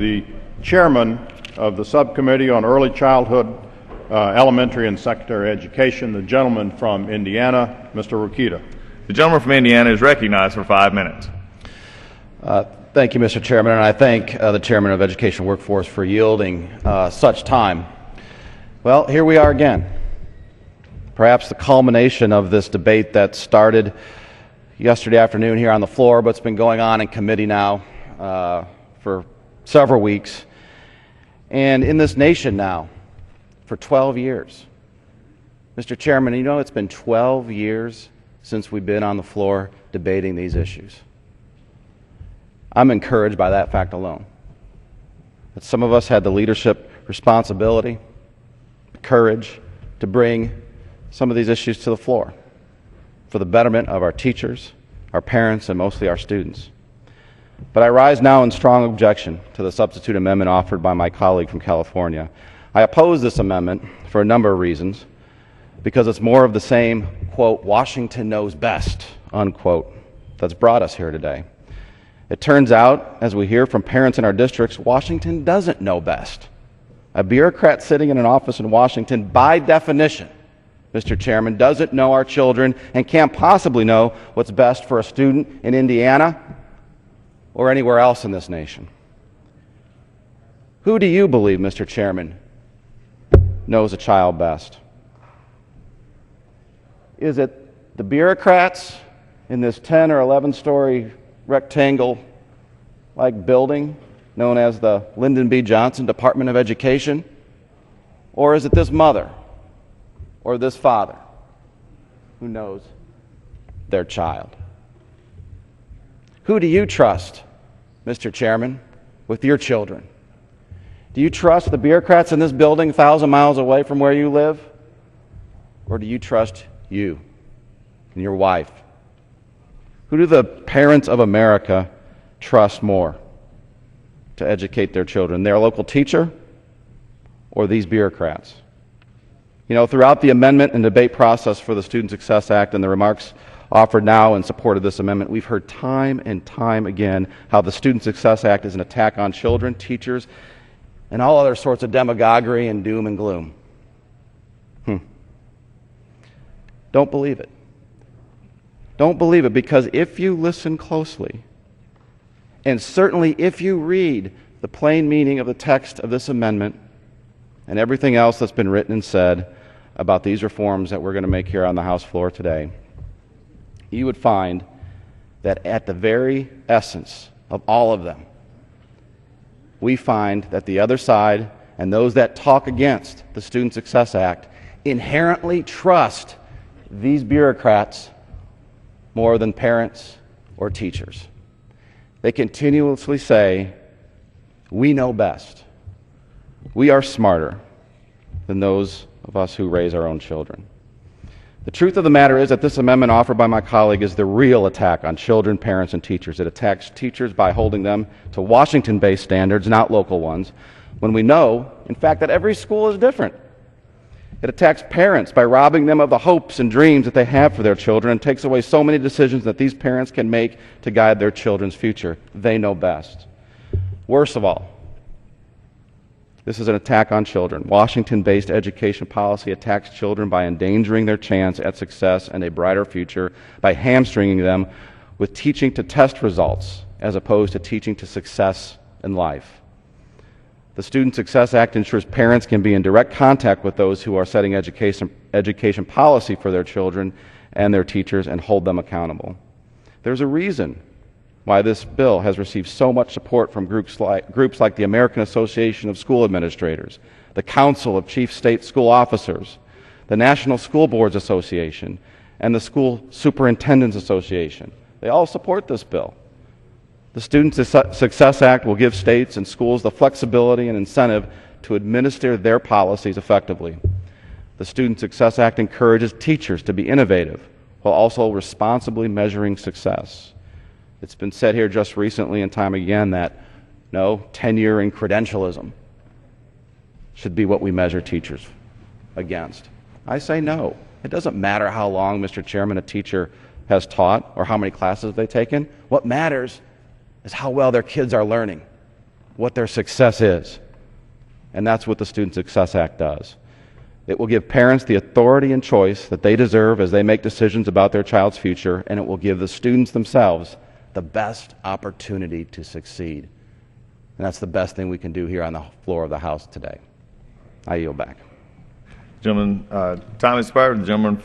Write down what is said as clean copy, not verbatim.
The chairman of the subcommittee on early childhood, elementary and secondary education, the gentleman from Indiana, Mr. Rokita. The gentleman from Indiana is recognized for 5 minutes. Thank you, Mr. Chairman, and I thank the Chairman of Education Workforce for yielding such time. Well, here we are again. Perhaps the culmination of this debate that started yesterday afternoon here on the floor, but it's been going on in committee now for several weeks, and in this nation now for 12 years. Mr. Chairman, you know it's been 12 years since we've been on the floor debating these issues. I'm encouraged by that fact alone. That some of us had the leadership responsibility, the courage to bring some of these issues to the floor for the betterment of our teachers, our parents, and mostly our students. But I rise now in strong objection to the substitute amendment offered by my colleague from California. I oppose this amendment for a number of reasons, because it's more of the same, quote, Washington knows best, unquote, that's brought us here today. It turns out, as we hear from parents in our districts, Washington doesn't know best. A bureaucrat sitting in an office in Washington, by definition, Mr. Chairman, doesn't know our children and can't possibly know what's best for a student in Indiana or anywhere else in this nation. Who do you believe, Mr. Chairman, knows a child best? Is it the bureaucrats in this 10 or 11-story rectangle-like building known as the Lyndon B. Johnson Department of Education? Or is it this mother or this father who knows their child? Who do you trust, Mr. Chairman, with your children? Do you trust the bureaucrats in this building 1,000 miles away from where you live? Or do you trust you and your wife? Who do the parents of America trust more to educate their children? Their local teacher or these bureaucrats? You know, throughout the amendment and debate process for the Student Success Act and the remarks offered now in support of this amendment, we've heard time and time again how the Student Success Act is an attack on children, teachers, and all other sorts of demagoguery and doom and gloom. Don't believe it. Don't believe it, because if you listen closely, and certainly if you read the plain meaning of the text of this amendment and everything else that's been written and said about these reforms that we're going to make here on the House floor today, you would find that at the very essence of all of them, we find that the other side and those that talk against the Student Success Act inherently trust these bureaucrats more than parents or teachers. They continuously say, we know best. We are smarter than those of us who raise our own children. The truth of the matter is that this amendment offered by my colleague is the real attack on children, parents, and teachers. It attacks teachers by holding them to Washington-based standards, not local ones, when we know, in fact, that every school is different. It attacks parents by robbing them of the hopes and dreams that they have for their children and takes away so many decisions that these parents can make to guide their children's future. They know best. Worst of all, this is an attack on children. Washington-based education policy attacks children by endangering their chance at success and a brighter future, by hamstringing them with teaching to test results as opposed to teaching to success in life. The Student Success Act ensures parents can be in direct contact with those who are setting education policy for their children and their teachers and hold them accountable. There's a reason why this bill has received so much support from groups like the American Association of School Administrators, the Council of Chief State School Officers, the National School Boards Association, and the School Superintendents Association. They all support this bill. The Student Success Act will give states and schools the flexibility and incentive to administer their policies effectively. The Student Success Act encourages teachers to be innovative while also responsibly measuring success. It's been said here just recently and time again that no, tenure and credentialism should be what we measure teachers against. I say no. It doesn't matter how long, Mr. Chairman, a teacher has taught or how many classes they've taken. What matters is how well their kids are learning. what their success is. And that's what the Student Success Act does. It will give parents the authority and choice that they deserve as they make decisions about their child's future, and it will give the students themselves the best opportunity to succeed. And that's the best thing we can do here on the floor of the House today. I yield back. Gentleman, time expired. The gentleman